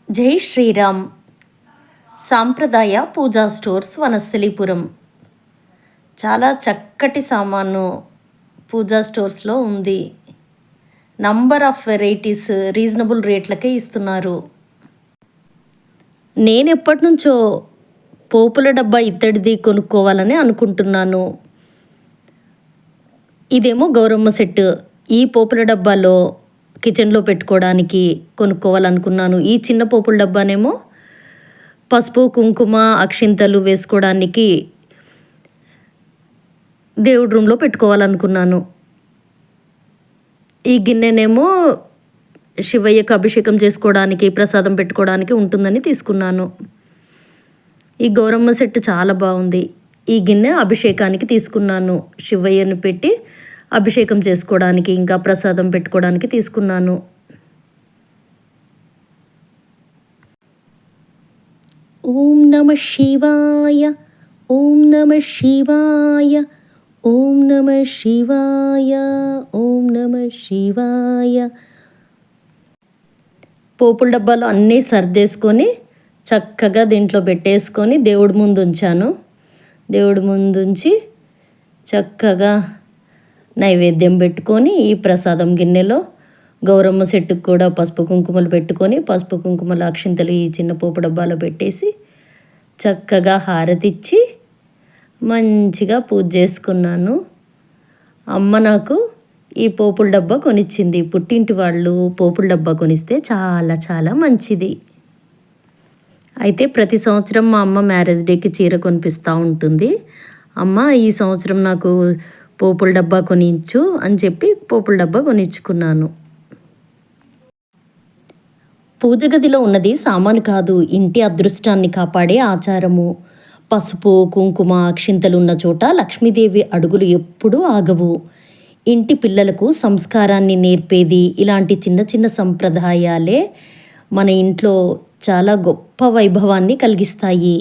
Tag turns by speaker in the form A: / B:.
A: జై శ్రీరామ్. సాంప్రదాయ పూజా స్టోర్స్ వనస్థలీపురం. చాలా చక్కటి సామాను పూజా స్టోర్స్లో ఉంది. నంబర్ ఆఫ్ వెరైటీస్ రీజనబుల్ రేట్లకే ఇస్తున్నారు. నేను ఎప్పటి నుంచో పోపుల డబ్బా ఇత్తడిది కొనుక్కోవాలని అనుకుంటున్నాను. ఇదేమో గౌరమ్మ సెట్. ఈ పోపుల డబ్బాలో కిచెన్లో పెట్టుకోవడానికి కొనుక్కోవాలనుకున్నాను. ఈ చిన్న పోపుల డబ్బానేమో పసుపు కుంకుమ అక్షింతలు వేసుకోవడానికి దేవుడి రూమ్లో పెట్టుకోవాలనుకున్నాను. ఈ గిన్నెనేమో శివయ్యకు అభిషేకం చేసుకోవడానికి ప్రసాదం పెట్టుకోవడానికి ఉంటుందని తీసుకున్నాను. ఈ గౌరమ్మ సెట్ చాలా బాగుంది. ఈ గిన్నె అభిషేకానికి తీసుకున్నాను. శివయ్యను పెట్టి అభిషేకం చేసుకోవడానికి ఇంకా ప్రసాదం పెట్టుకోవడానికి తీసుకున్నాను. ఓం నమ శివాయ, ఓం నమ శివాయ, ఓం నమ శివాయ, ఓం నమ శివాయ. పోపుల డబ్బాలో అన్నీ సర్దేసుకొని చక్కగా దీంట్లో పెట్టేసుకొని దేవుడి ముందు ఉంచాను. దేవుడి ముందు ఉంచి చక్కగా నైవేద్యం పెట్టుకొని ఈ ప్రసాదం గిన్నెలో గౌరమ్మ సెట్టుకు కూడా పసుపు కుంకుమలు పెట్టుకొని పసుపు కుంకుమలు అక్షింతలు ఈ చిన్న పోపు డబ్బాలో పెట్టేసి చక్కగా హారతిచ్చి మంచిగా పూజ చేసుకున్నాను. అమ్మ నాకు ఈ పోపుల డబ్బా కొనిచ్చింది. పుట్టింటి వాళ్ళు పోపుల డబ్బా కొనిస్తే చాలా చాలా మంచిది. అయితే ప్రతి సంవత్సరం మా అమ్మ మ్యారేజ్ డేకి చీర కొనిపిస్తూ ఉంటుంది. అమ్మ ఈ సంవత్సరం నాకు పోపుల డబ్బా కొనిచ్చు అని చెప్పి పోపుల డబ్బా కొనిచ్చుకున్నాను. పూజ గదిలో ఉన్నది సామాను కాదు, ఇంటి అదృష్టాన్ని కాపాడే ఆచారము. పసుపు కుంకుమ అక్షింతలు ఉన్న చోట లక్ష్మీదేవి అడుగులు ఎప్పుడూ ఆగవు. ఇంటి పిల్లలకు సంస్కారాన్ని నేర్పేది ఇలాంటి చిన్న చిన్న సంప్రదాయాలే మన ఇంట్లో చాలా గొప్ప వైభవాన్ని కలిగిస్తాయి.